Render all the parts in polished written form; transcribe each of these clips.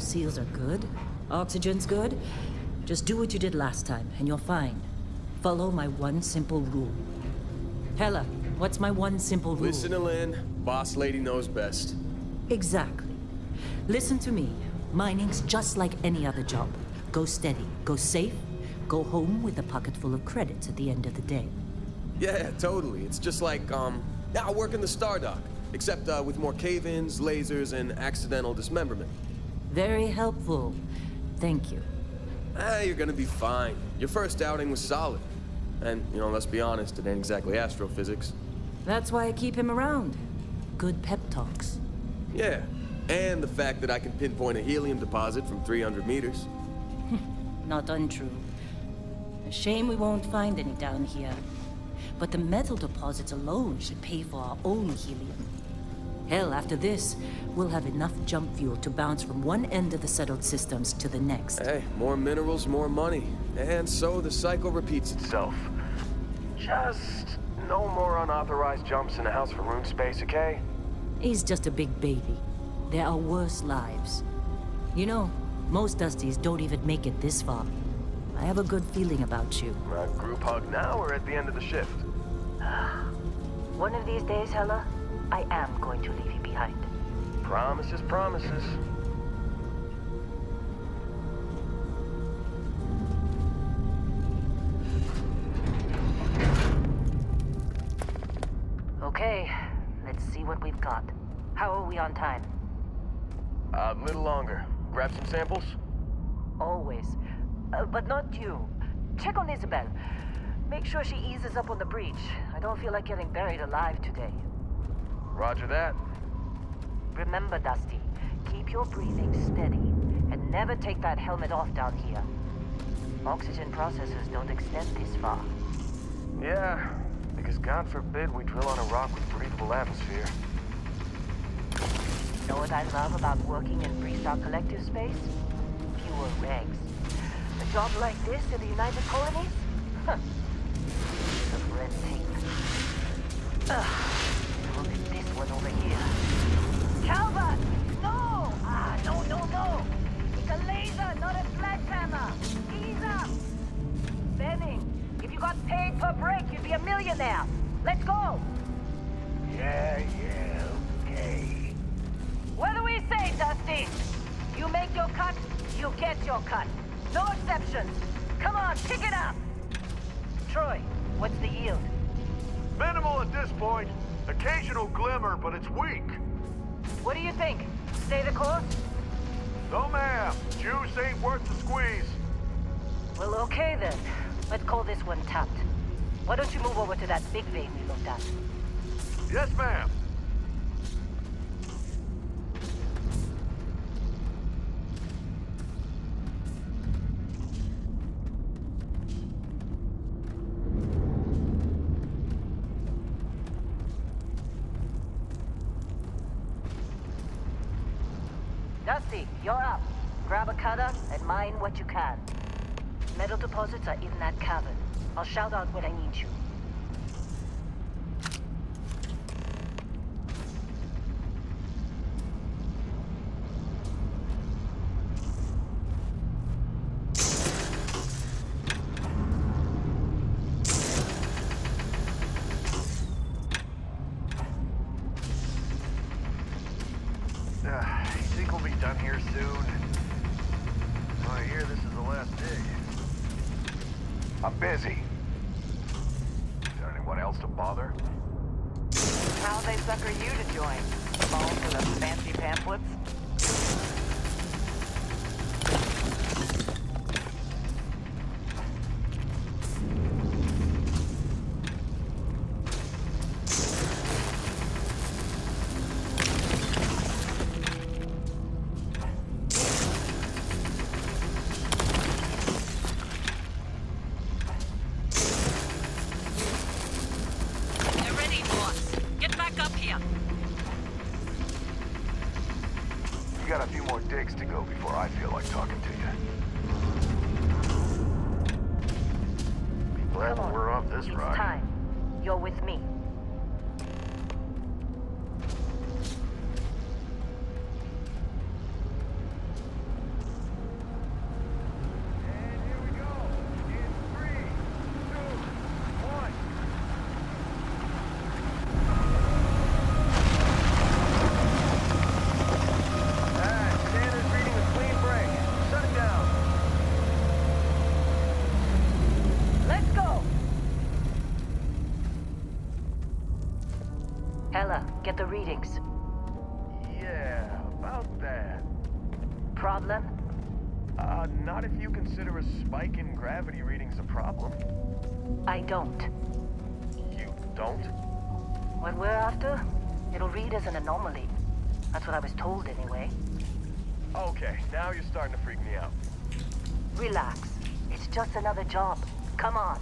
Seals are good. Oxygen's good. Just do what you did last time, and you're fine. Follow my one simple rule. Hella, what's my one simple rule? Listen to Lynn. Boss lady knows best. Exactly. Listen to me. Mining's just like any other job. Go steady, go safe, go home with a pocket full of credits at the end of the day. Yeah, totally. It's just like, I work in the Star Dock. Except with more cave-ins, lasers, and accidental dismemberment. Very helpful. Thank you. You're gonna be fine. Your first outing was solid. And, let's be honest, it ain't exactly astrophysics. That's why I keep him around. Good pep talks. Yeah, and the fact that I can pinpoint a helium deposit from 300 meters. Not untrue. A shame we won't find any down here. But the metal deposits alone should pay for our own helium. Hell, after this, we'll have enough jump fuel to bounce from one end of the settled systems to the next. Hey, more minerals, more money. And so the cycle repeats itself. Just no more unauthorized jumps in the house for room space, okay? He's just a big baby. There are worse lives. You know, most Dusties don't even make it this far. I have a good feeling about you. Group hug now or at the end of the shift? One of these days, Hella, I am going to leave you behind. Promises, promises. Okay, let's see what we've got. How are we on time? A little longer. Grab some samples? Always. But not you. Check on Isabel. Make sure she eases up on the breach. I don't feel like getting buried alive today. Roger that. Remember, Dusty, keep your breathing steady and never take that helmet off down here. Oxygen processors don't extend this far. Yeah, because God forbid we drill on a rock with breathable atmosphere. Know what I love about working in Freestar Collective space? Fewer regs. A job like this in the United Colonies? Huh. Piece of red tape. Look at this one over here. Calvert! No! No! It's a laser, not a sledgehammer! Ease up! Benning, if you got paid per break, you'd be a millionaire! Let's go! Yeah, okay. What do we say, Dusty? You make your cut, you get your cut. No exceptions. Come on, pick it up! Troy, what's the yield? Minimal at this point. Occasional glimmer, but it's weak. What do you think? Stay the course? No, ma'am. Juice ain't worth the squeeze. Well, okay then. Let's call this one tapped. Why don't you move over to that big vein we looked at? Yes, ma'am. Dusty, you're up. Grab a cutter and mine what you can. Metal deposits are in that cavern. I'll shout out when I need you. You think we'll be done here soon? I hear this is the last dig. I'm busy. Is there anyone else to bother? How'd they sucker you to join? Fall for the fancy pamphlets? You got a few more digs to go before I feel like talking to you. Be glad when we're off this ride. It's time. You're with me. get the readings. Yeah, about that. Problem? Not if you consider a spike in gravity readings a problem. I don't. You don't? What we're after, it'll read as an anomaly. That's what I was told anyway. Okay, now you're starting to freak me out. Relax. It's just another job. Come on.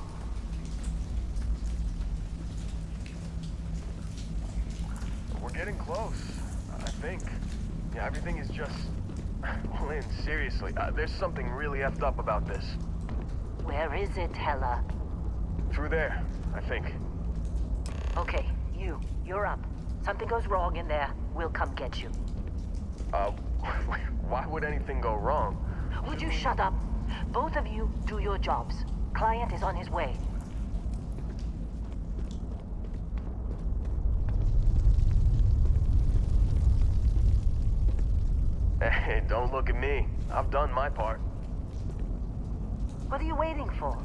We're getting close, I think. Yeah, everything is just... Lynn, seriously, there's something really effed up about this. Where is it, Hella? Through there, I think. Okay, you're up. Something goes wrong in there, we'll come get you. Why would anything go wrong? Would you shut up? Both of you do your jobs. Client is on his way. Hey, don't look at me. I've done my part. What are you waiting for?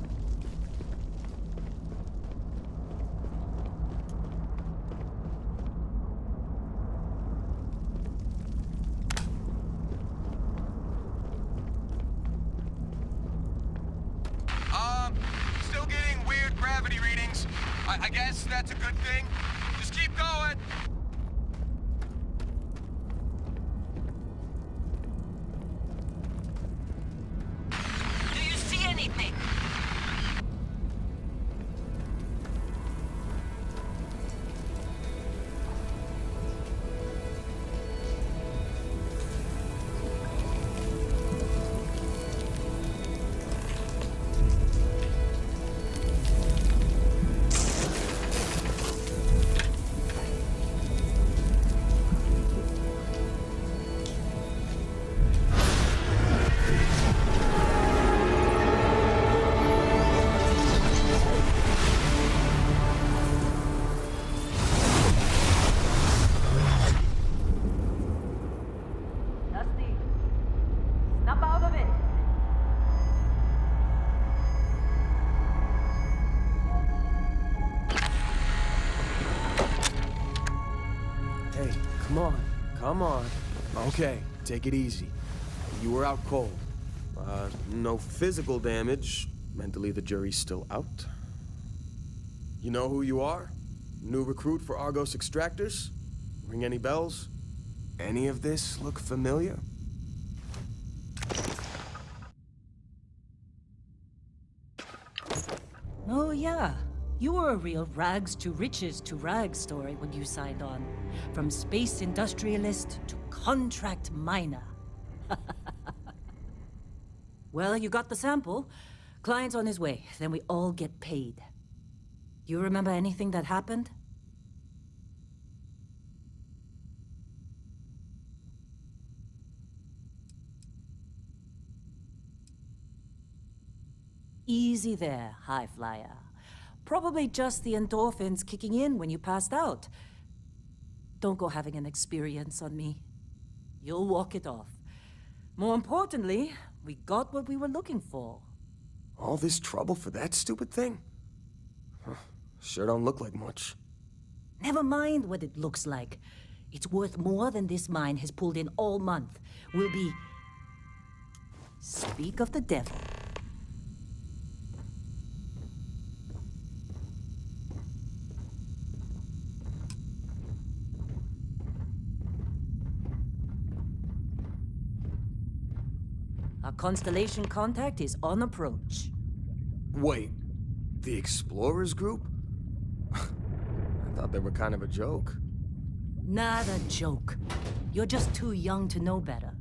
Still getting weird gravity readings. I guess that's a good thing. Just keep going. Do you see anything? Dusty, snap out of it. Hey, come on. Come on. Okay, take it easy. You were out cold. No physical damage. Mentally, the jury's still out. You know who you are? New recruit for Argos Extractors? Ring any bells? Any of this look familiar? Oh, yeah. You were a real rags to riches to rags story when you signed on. From space industrialist to contract miner. Well, you got the sample. Client's on his way. Then we all get paid. You remember anything that happened? Easy there, high flyer. Probably just the endorphins kicking in when you passed out. Don't go having an experience on me. You'll walk it off. More importantly, we got what we were looking for. All this trouble for that stupid thing? Huh, sure don't look like much. Never mind what it looks like. It's worth more than this mine has pulled in all month. We'll be... Speak of the devil. Our constellation contact is on approach. Wait, the Explorers group? I thought they were kind of a joke. Not a joke. You're just too young to know better.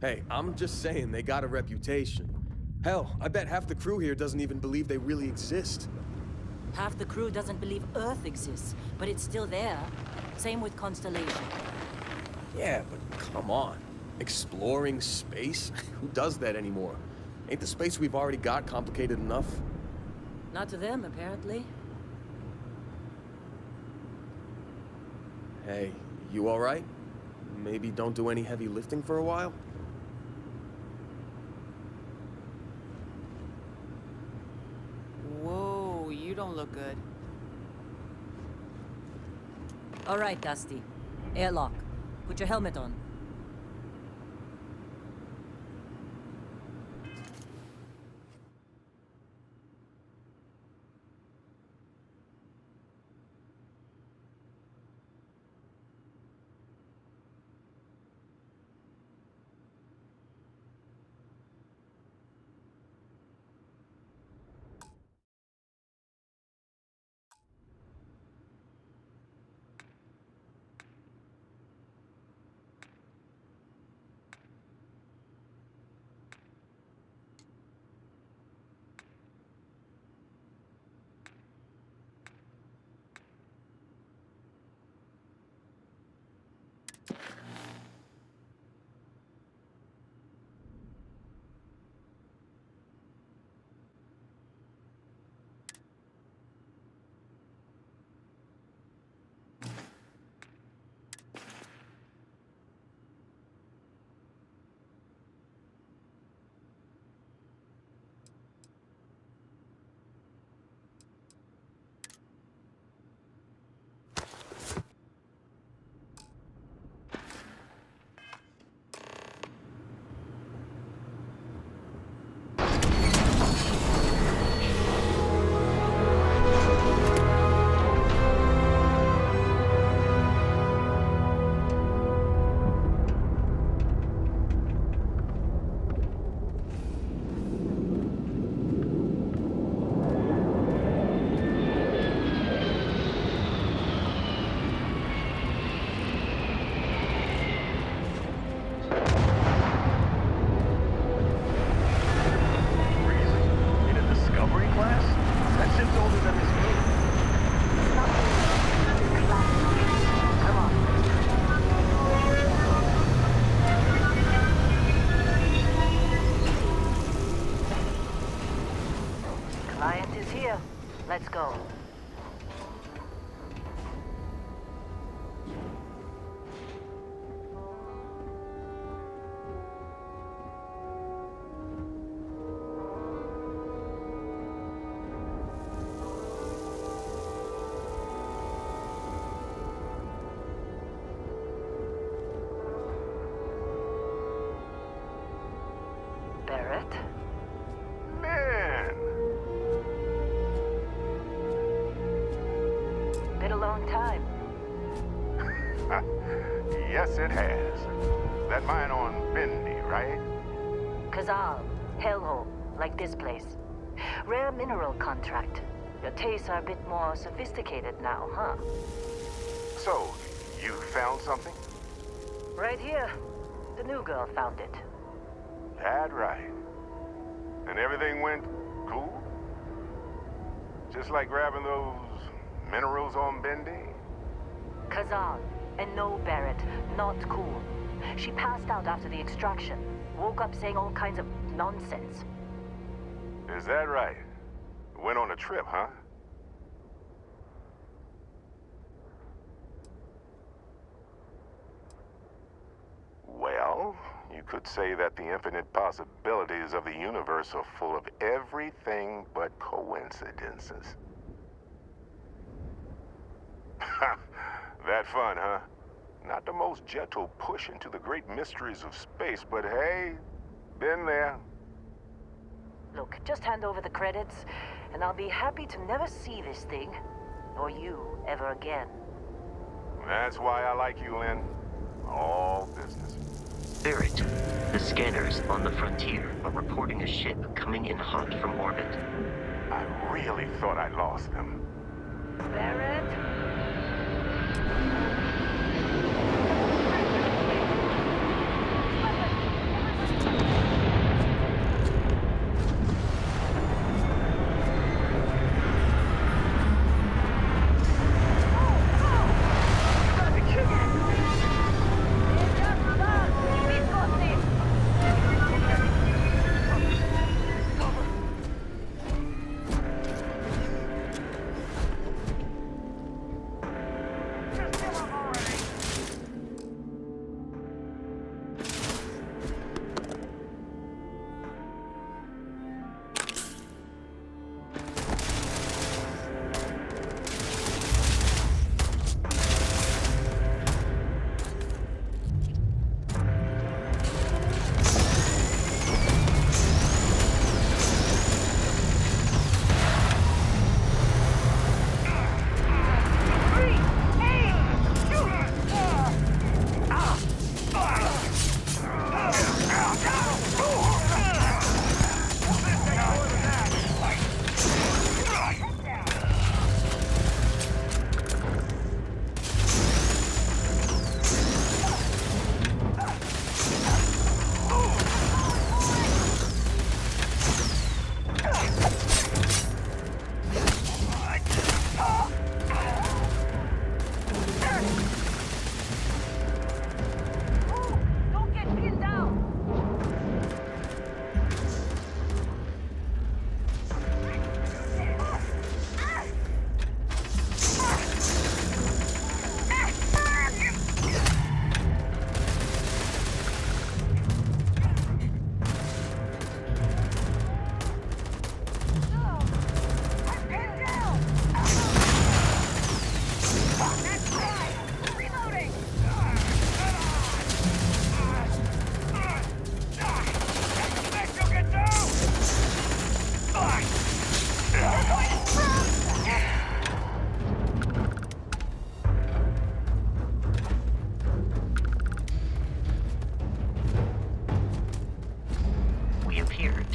Hey, I'm just saying they got a reputation. Hell, I bet half the crew here doesn't even believe they really exist. Half the crew doesn't believe Earth exists, but it's still there. Same with Constellation. Yeah, but come on. Exploring space? Who does that anymore? Ain't the space we've already got complicated enough? Not to them, apparently. Hey, you alright? Maybe don't do any heavy lifting for a while? Whoa, you don't look good. All right, Dusty. Airlock. Put your helmet on. Client is here. Let's go. Barrett? Man! Been a long time. Yes, it has. That mine on Bendy, right? Kazal, hellhole, like this place. Rare mineral contract. Your tastes are a bit more sophisticated now, huh? So, you found something? Right here. The new girl found it. That right. And everything went cool? Just like grabbing those minerals on Bendy? Kazal, and no Barrett, not cool. She passed out after the extraction. Woke up saying all kinds of nonsense. Is that right? Went on a trip, huh? Well, you could say that the infinite possibilities of the universe are full of everything but coincidences. That fun, huh? Not the most gentle push into the great mysteries of space, but hey, been there. Look, just hand over the credits, and I'll be happy to never see this thing, or you, ever again. That's why I like you, Lynn. All business. Barrett, the scanners on the frontier are reporting a ship coming in hot from orbit. I really thought I lost them. Barrett?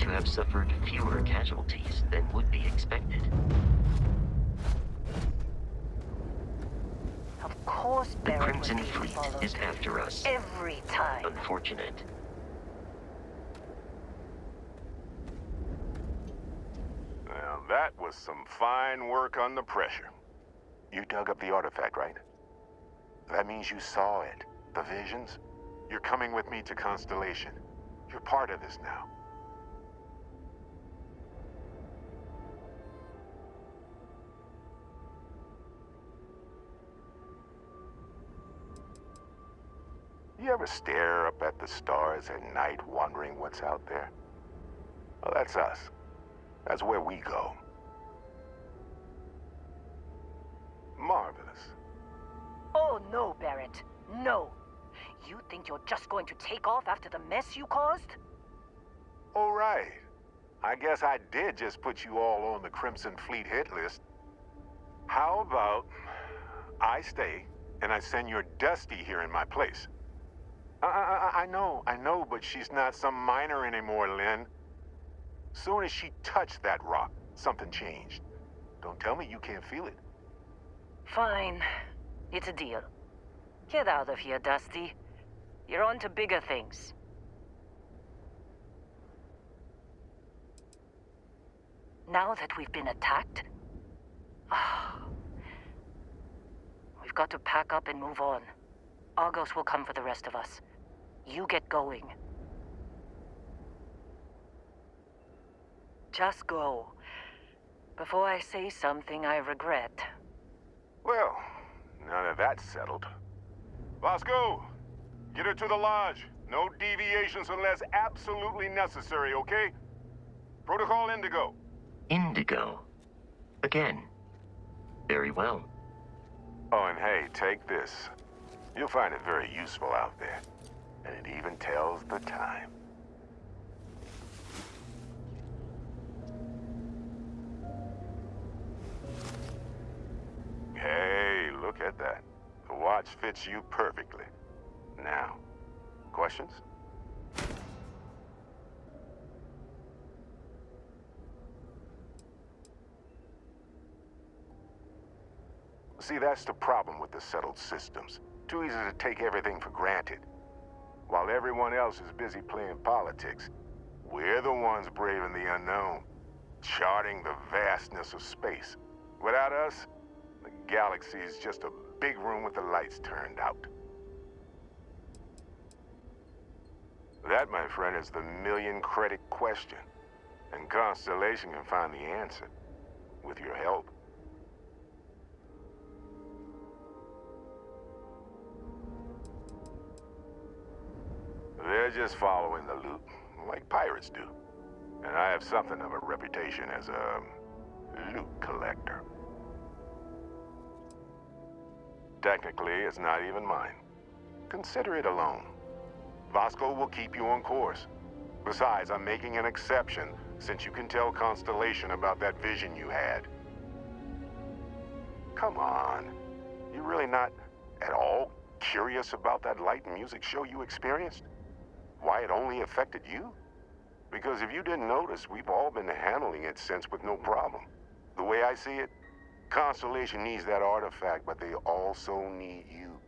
to have suffered fewer casualties than would be expected. Of course, The Barrett Crimson was being Fleet followed. is after us. Every time. Unfortunate. Now, that was some fine work under pressure. You dug up the artifact, right? That means you saw it. The visions? You're coming with me to Constellation. You're part of this now. You ever stare up at the stars at night wondering what's out there? Well, that's us. That's where we go. Marvelous. Oh, no, Barrett. No. You think you're just going to take off after the mess you caused? All right. I guess I did just put you all on the Crimson Fleet hit list. How about I stay and I send your Dusty here in my place? I know, but she's not some miner anymore, Lynn. Soon as she touched that rock, something changed. Don't tell me you can't feel it. Fine. It's a deal. Get out of here, Dusty. You're on to bigger things. Now that we've been attacked, we've got to pack up and move on. Argos will come for the rest of us. You get going. Just go. Before I say something I regret. Well, now that that's settled. Bosco, get her to the lodge. No deviations unless absolutely necessary, okay? Protocol Indigo. Indigo. Again. Very well. Oh, and hey, take this. You'll find it very useful out there. And it even tells the time. Hey, look at that. The watch fits you perfectly. Now, questions? See, that's the problem with the settled systems. Too easy to take everything for granted. While everyone else is busy playing politics, we're the ones braving the unknown, charting the vastness of space. Without us, the galaxy is just a big room with the lights turned out. That, my friend, is the million-credit question. And Constellation can find the answer, with your help. They're just following the loot, like pirates do. And I have something of a reputation as a loot collector. Technically, it's not even mine. Consider it a loan. Vasco will keep you on course. Besides, I'm making an exception since you can tell Constellation about that vision you had. Come on. You really not at all curious about that light and music show you experienced? Why it only affected you? Because if you didn't notice, we've all been handling it since with no problem. The way I see it, Constellation needs that artifact, but they also need you.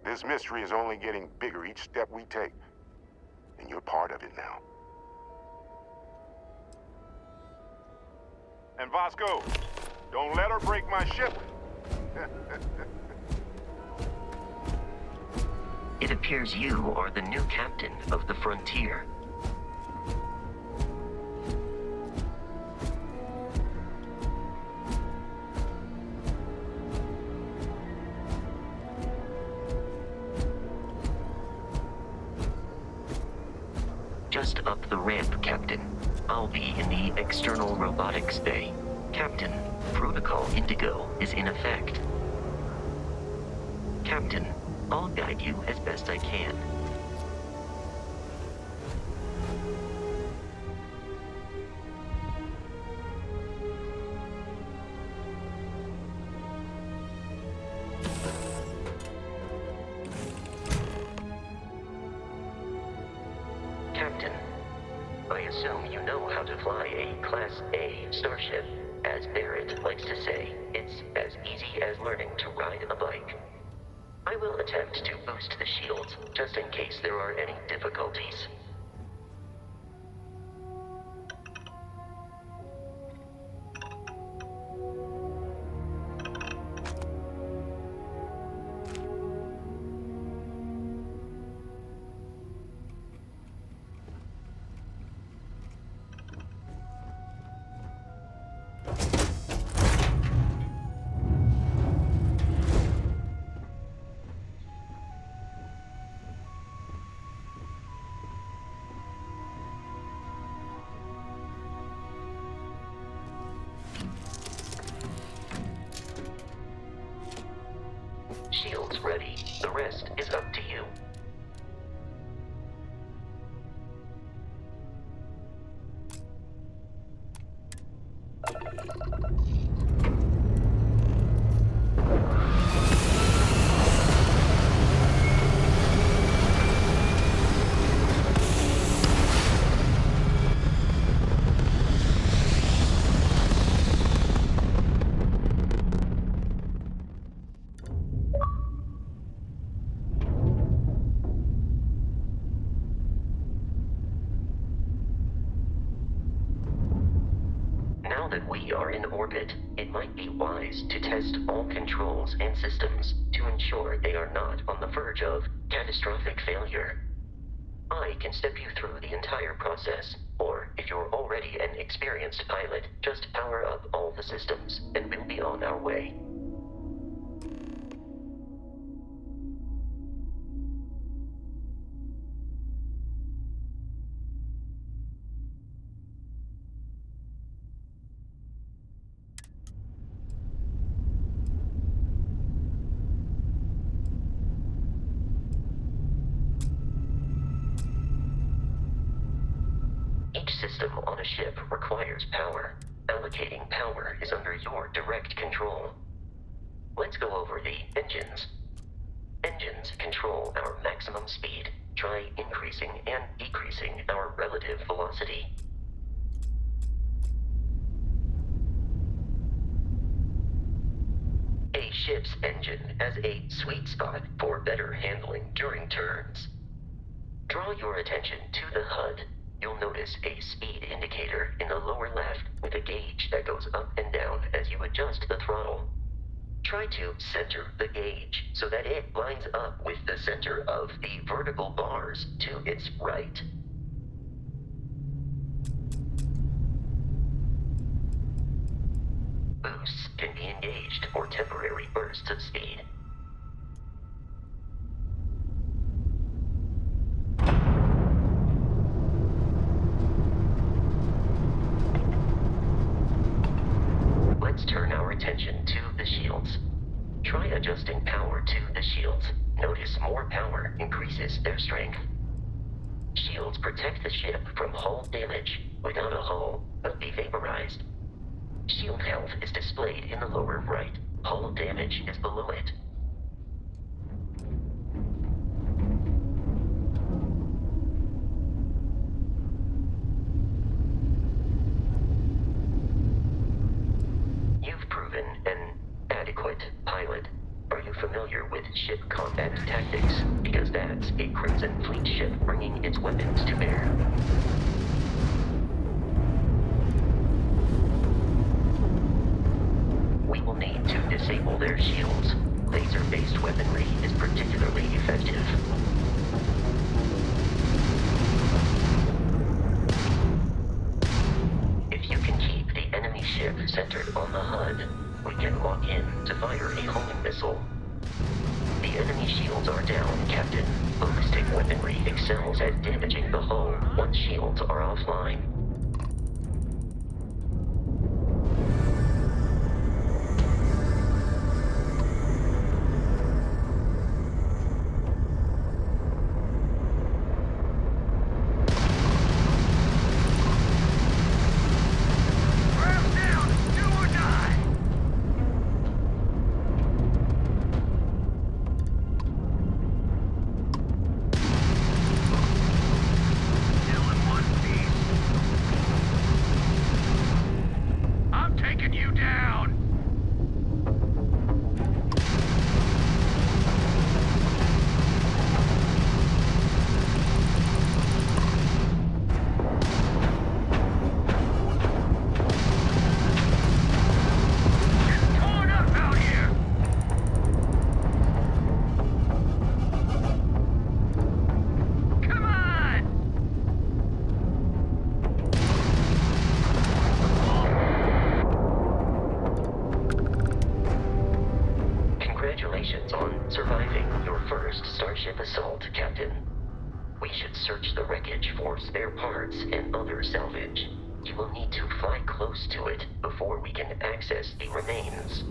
This mystery is only getting bigger each step we take. And you're part of it now. And Vasco, don't let her break my ship. It appears you are the new captain of the Frontier. Just up the ramp, Captain. I'll be in the external robotics bay. Captain, Protocol Indigo is in effect. Captain, I'll guide you as best I can. Captain, I assume you know how to fly a Class A starship. As Barrett likes to say, it's as easy as learning to ride a bike. I will attempt to boost the shields, just in case there are any difficulties. Shields ready. The rest is up to you. Now that we are in orbit, it might be wise to test all controls and systems to ensure they are not on the verge of catastrophic failure. I can step you through the entire process, or if you're already an experienced pilot, just power up all the systems and we'll be on our way. Each system on a ship requires power. Allocating power is under your direct control. Let's go over the engines. Engines control our maximum speed. Try increasing and decreasing our relative velocity. A ship's engine has a sweet spot for better handling during turns. Draw your attention to the HUD. You'll notice a speed indicator in the lower left with a gauge that goes up and down as you adjust the throttle. Try to center the gauge so that it lines up with the center of the vertical bars to its right. Boosts can be engaged for temporary bursts of speed. Let's turn our attention to the shields. Try adjusting power to the shields. Notice more power increases their strength. Shields protect the ship from hull damage. Without a hull, but be vaporized. Shield health is displayed in the lower right. Hull damage is below it. You've proven an adequate pilot. Are you familiar with ship combat tactics? Because that's a Crimson Fleet ship bringing its weapons to bear. We will need to disable their shields. Laser-based weaponry is particularly effective. If you can keep the enemy ship centered on the HUD, we can lock in to fire a homing missile. The enemy shields are down, Captain. Ballistic weaponry excels at damaging the hull once shields are offline. surviving your first Starship assault, Captain. We should search the wreckage for spare parts and other salvage. You will need to fly close to it before we can access the remains.